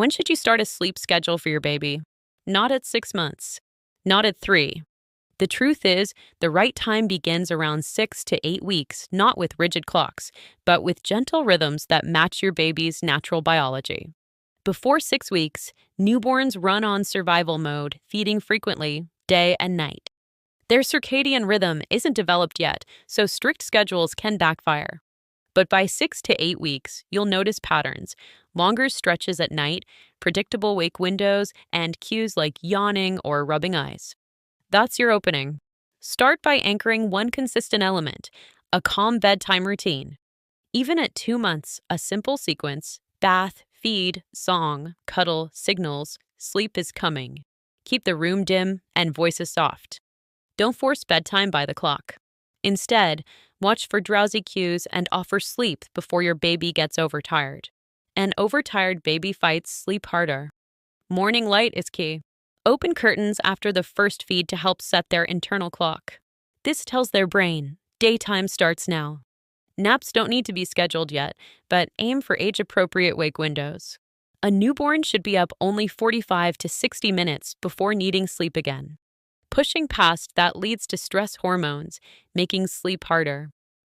When should you start a sleep schedule for your baby? Not at 6 months. Not at 3. The truth is, the right time begins around 6 to 8 weeks, not with rigid clocks, but with gentle rhythms that match your baby's natural biology. Before 6 weeks, newborns run on survival mode, feeding frequently, day and night. Their circadian rhythm isn't developed yet, so strict schedules can backfire. But by 6 to 8 weeks, you'll notice patterns: longer stretches at night, predictable wake windows, and cues like yawning or rubbing eyes. That's your opening. Start by anchoring one consistent element: a calm bedtime routine. Even at 2 months, a simple sequence: bath, feed, song, cuddle, signals, sleep is coming. Keep the room dim and voices soft. Don't force bedtime by the clock. Instead, watch for drowsy cues and offer sleep before your baby gets overtired. An overtired baby fights sleep harder. Morning light is key. Open curtains after the first feed to help set their internal clock. This tells their brain, daytime starts now. Naps don't need to be scheduled yet, but aim for age-appropriate wake windows. A newborn should be up only 45 to 60 minutes before needing sleep again. Pushing past that leads to stress hormones, making sleep harder.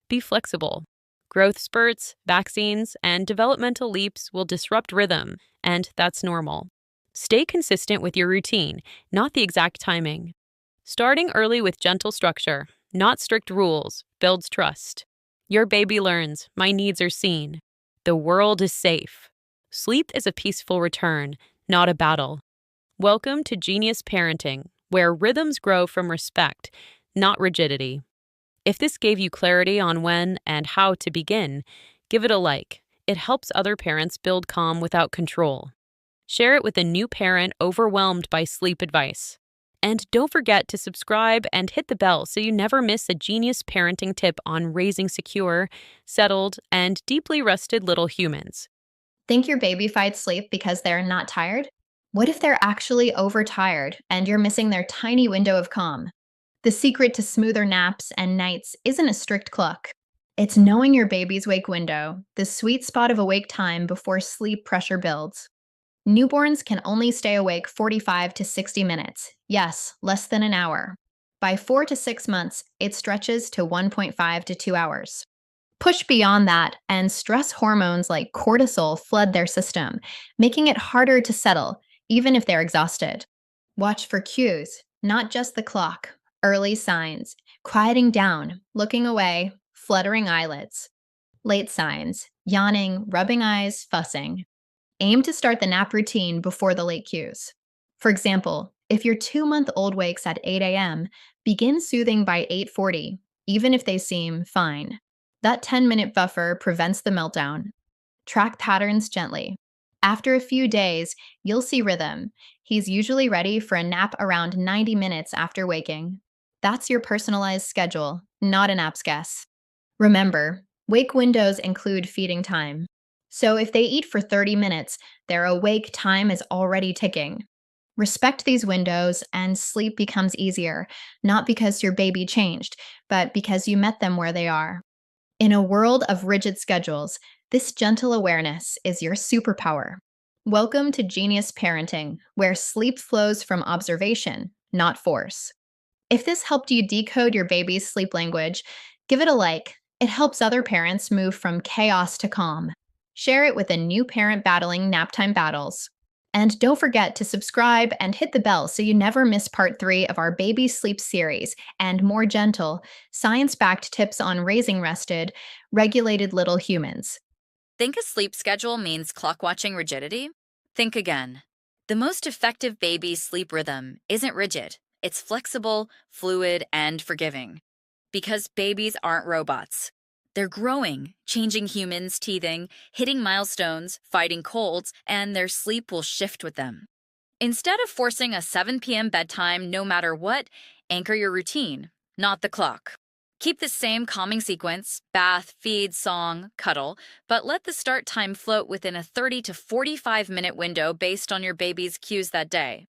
Be flexible. Growth spurts, vaccines, and developmental leaps will disrupt rhythm, and that's normal. Stay consistent with your routine, not the exact timing. Starting early with gentle structure, not strict rules, builds trust. Your baby learns, my needs are seen. The world is safe. Sleep is a peaceful return, not a battle. Welcome to Genius Parenting, where rhythms grow from respect, not rigidity. If this gave you clarity on when and how to begin, give it a like. It helps other parents build calm without control. Share it with a new parent overwhelmed by sleep advice. And don't forget to subscribe and hit the bell so you never miss a genius parenting tip on raising secure, settled, and deeply rested little humans. Think your baby fights sleep because they're not tired? What if they're actually overtired and you're missing their tiny window of calm? The secret to smoother naps and nights isn't a strict clock. It's knowing your baby's wake window, the sweet spot of awake time before sleep pressure builds. Newborns can only stay awake 45 to 60 minutes. Yes, less than an hour. By 4 to 6 months, it stretches to 1.5 to 2 hours. Push beyond that, and stress hormones like cortisol flood their system, making it harder to settle, even if they're exhausted. Watch for cues, not just the clock, early signs: quieting down, looking away, fluttering eyelids. Late signs: yawning, rubbing eyes, fussing. Aim to start the nap routine before the late cues. For example, if your 2-month-old wakes at 8 a.m., begin soothing by 8:40, even if they seem fine. That 10-minute buffer prevents the meltdown. Track patterns gently. After a few days, you'll see rhythm. He's usually ready for a nap around 90 minutes after waking. That's your personalized schedule, not an app's guess. Remember, wake windows include feeding time. So if they eat for 30 minutes, their awake time is already ticking. Respect these windows and sleep becomes easier, not because your baby changed, but because you met them where they are. In a world of rigid schedules, this gentle awareness is your superpower. Welcome to Genius Parenting, where sleep flows from observation, not force. If this helped you decode your baby's sleep language, give it a like. It helps other parents move from chaos to calm. Share it with a new parent battling naptime battles. And don't forget to subscribe and hit the bell so you never miss part 3 of our baby sleep series and more gentle, science-backed tips on raising rested, regulated little humans. Think a sleep schedule means clock-watching rigidity? Think again. The most effective baby sleep rhythm isn't rigid. It's flexible, fluid, and forgiving. Because babies aren't robots. They're growing, changing humans, teething, hitting milestones, fighting colds, and their sleep will shift with them. Instead of forcing a 7 p.m. bedtime no matter what, anchor your routine, not the clock. Keep the same calming sequence: bath, feed, song, cuddle, but let the start time float within a 30 to 45-minute window based on your baby's cues that day.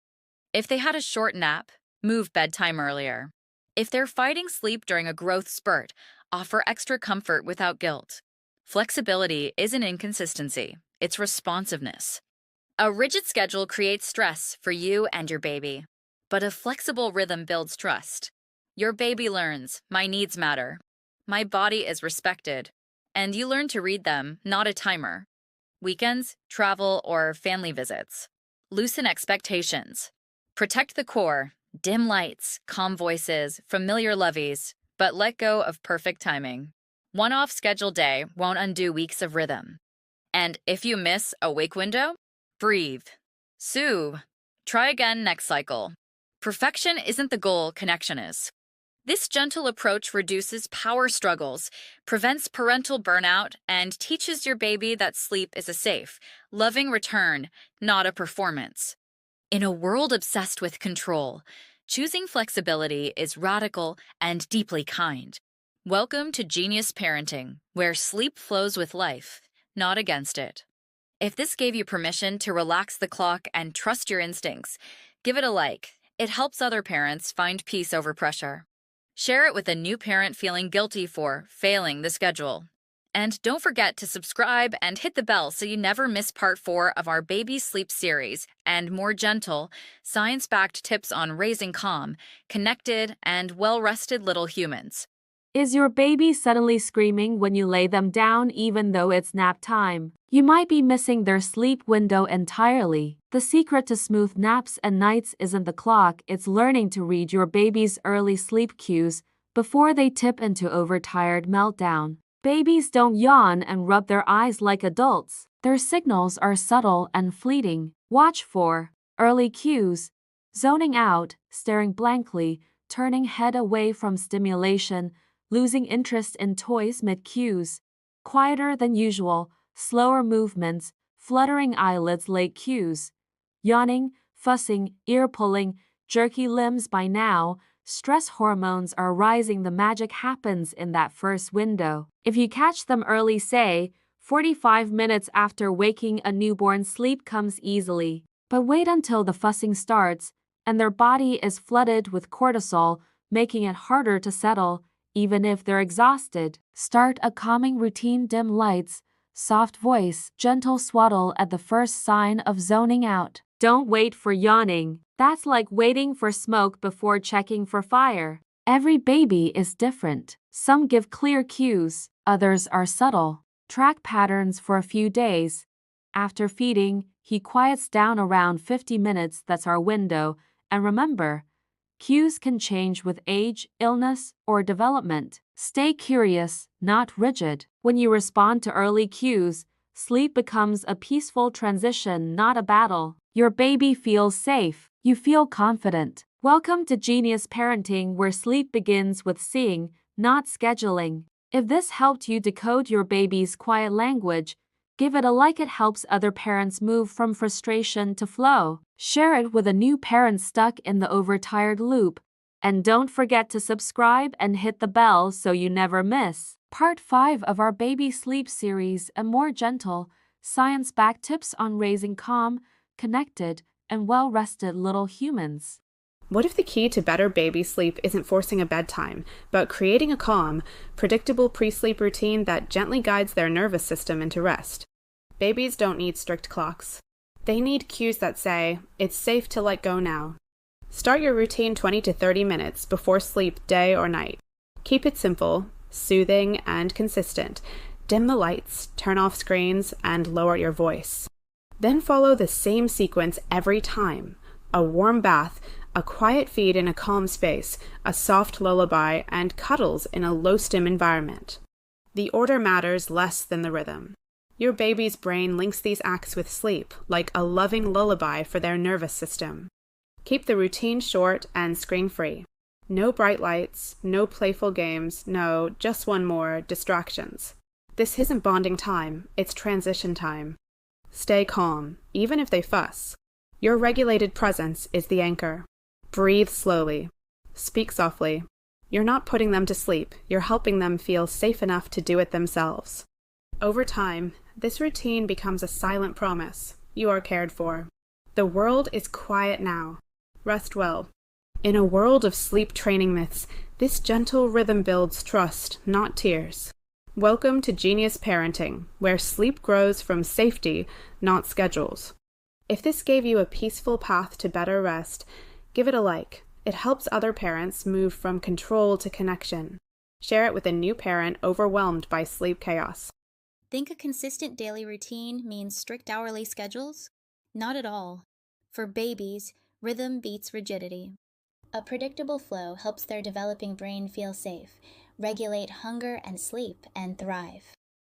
If they had a short nap, move bedtime earlier. If they're fighting sleep during a growth spurt, offer extra comfort without guilt. Flexibility isn't inconsistency, it's responsiveness. A rigid schedule creates stress for you and your baby, but a flexible rhythm builds trust. Your baby learns, my needs matter, my body is respected, and you learn to read them, not a timer. Weekends, travel, or family visits. Loosen expectations. Protect the core, dim lights, calm voices, familiar loveys, but let go of perfect timing. One off scheduled day won't undo weeks of rhythm. And if you miss a wake window, breathe. Soothe. Try again next cycle. Perfection isn't the goal, connection is. This gentle approach reduces power struggles, prevents parental burnout, and teaches your baby that sleep is a safe, loving return, not a performance. In a world obsessed with control, choosing flexibility is radical and deeply kind. Welcome to Genius Parenting, where sleep flows with life, not against it. If this gave you permission to relax the clock and trust your instincts, give it a like. It helps other parents find peace over pressure. Share it with a new parent feeling guilty for failing the schedule. And don't forget to subscribe and hit the bell so you never miss part 4 of our baby sleep series and more gentle, science-backed tips on raising calm, connected, and well-rested little humans. Is your baby suddenly screaming when you lay them down even though it's nap time? You might be missing their sleep window entirely. The secret to smooth naps and nights isn't the clock, it's learning to read your baby's early sleep cues before they tip into overtired meltdown. Babies don't yawn and rub their eyes like adults. Their signals are subtle and fleeting. Watch for early cues: zoning out, staring blankly, turning head away from stimulation, losing interest in toys mid-cues, quieter than usual, slower movements, fluttering eyelids late cues, yawning, fussing, ear-pulling, jerky limbs. By now, stress hormones are rising. The magic happens in that first window. If you catch them early, say 45 minutes after waking a newborn, sleep comes easily. But wait until the fussing starts and their body is flooded with cortisol, making it harder to settle. Even if they're exhausted, start a calming routine: dim lights, soft voice, gentle swaddle at the first sign of zoning out. Don't wait for yawning. That's like waiting for smoke before checking for fire. Every baby is different. Some give clear cues, others are subtle. Track patterns for a few days. After feeding, he quiets down around 50 minutes. That's our window. And remember, cues can change with age, illness, or development. Stay curious, not rigid. When you respond to early cues, sleep becomes a peaceful transition, not a battle. Your baby feels safe. You feel confident. Welcome to Genius Parenting, where sleep begins with seeing, not scheduling. If this helped you decode your baby's quiet language, give it a like. It helps other parents move from frustration to flow. Share it with a new parent stuck in the overtired loop. And don't forget to subscribe and hit the bell so you never miss Part 5 of our baby sleep series, and more gentle, science-backed tips on raising calm, connected, and well-rested little humans. What if the key to better baby sleep isn't forcing a bedtime, but creating a calm, predictable pre-sleep routine that gently guides their nervous system into rest? Babies don't need strict clocks. They need cues that say, it's safe to let go now. Start your routine 20 to 30 minutes before sleep, day or night. Keep it simple, soothing, and consistent. Dim the lights, turn off screens, and lower your voice. Then follow the same sequence every time: a warm bath, a quiet feed in a calm space, a soft lullaby, and cuddles in a low-stim environment. The order matters less than the rhythm. Your baby's brain links these acts with sleep, like a loving lullaby for their nervous system. Keep the routine short and screen-free. No bright lights, no playful games, no, just one more, distractions. This isn't bonding time, it's transition time. Stay calm, even if they fuss. Your regulated presence is the anchor. Breathe slowly. Speak softly. You're not putting them to sleep, you're helping them feel safe enough to do it themselves. Over time, this routine becomes a silent promise. You are cared for. The world is quiet now. Rest well. In a world of sleep training myths, this gentle rhythm builds trust, not tears. Welcome to Genius Parenting, where sleep grows from safety, not schedules. If this gave you a peaceful path to better rest, give it a like. It helps other parents move from control to connection. Share it with a new parent overwhelmed by sleep chaos. Think a consistent daily routine means strict hourly schedules? Not at all. For babies, rhythm beats rigidity. A predictable flow helps their developing brain feel safe, regulate hunger and sleep, and thrive.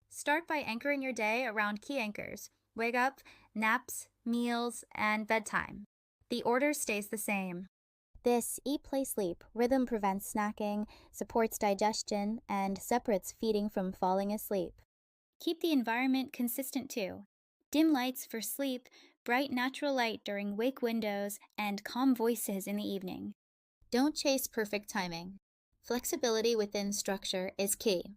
Start by anchoring your day around key anchors: wake up, naps, meals, and bedtime. The order stays the same. This eat, play, sleep rhythm prevents snacking, supports digestion, and separates feeding from falling asleep. Keep the environment consistent too. Dim lights for sleep, bright natural light during wake windows, and calm voices in the evening. Don't chase perfect timing. Flexibility within structure is key.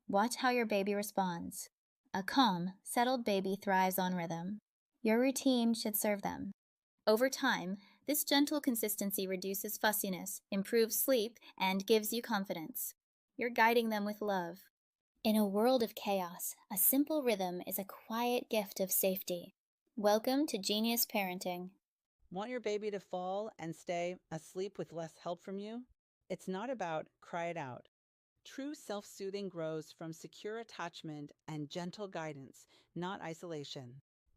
Watch how your baby responds. A calm, settled baby thrives on rhythm. Your routine should serve them. Over time, this gentle consistency reduces fussiness, improves sleep, and gives you confidence. You're guiding them with love. In a world of chaos, a simple rhythm is a quiet gift of safety. Welcome to Genius Parenting. Want your baby to fall and stay asleep with less help from you? It's not about cry it out. True self-soothing grows from secure attachment and gentle guidance, not isolation.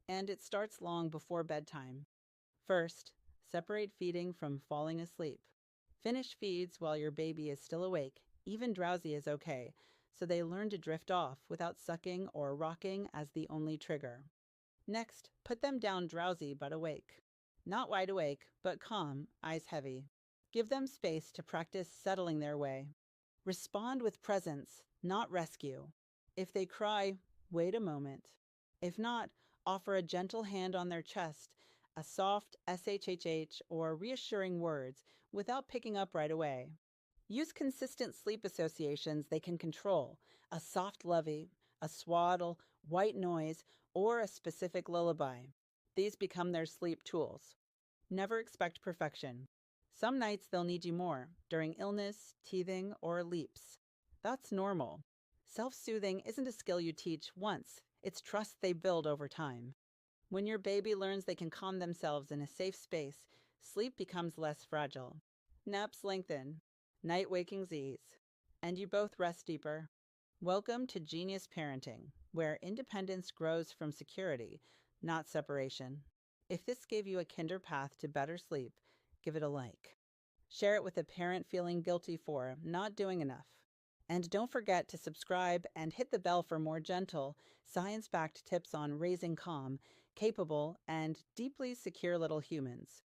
And it starts long before bedtime. First, separate feeding from falling asleep. Finish feeds while your baby is still awake. Even drowsy is okay, so they learn to drift off without sucking or rocking as the only trigger. Next, put them down drowsy but awake. Not wide awake, but calm, eyes heavy. Give them space to practice settling their way. Respond with presence, not rescue. If they cry, wait a moment. If not, offer a gentle hand on their chest, a soft SHHH or reassuring words without picking up right away. Use consistent sleep associations they can control: a soft lovey, a swaddle, white noise, or a specific lullaby. These become their sleep tools. Never expect perfection. Some nights they'll need you more, during illness, teething, or leaps. That's normal. Self-soothing isn't a skill you teach once, it's trust they build over time. When your baby learns they can calm themselves in a safe space, sleep becomes less fragile. Naps lengthen, night wakings ease, and you both rest deeper. Welcome to Genius Parenting, where independence grows from security, not separation. If this gave you a kinder path to better sleep, give it a like. Share it with a parent feeling guilty for not doing enough. And don't forget to subscribe and hit the bell for more gentle, science-backed tips on raising calm, capable, and deeply secure little humans.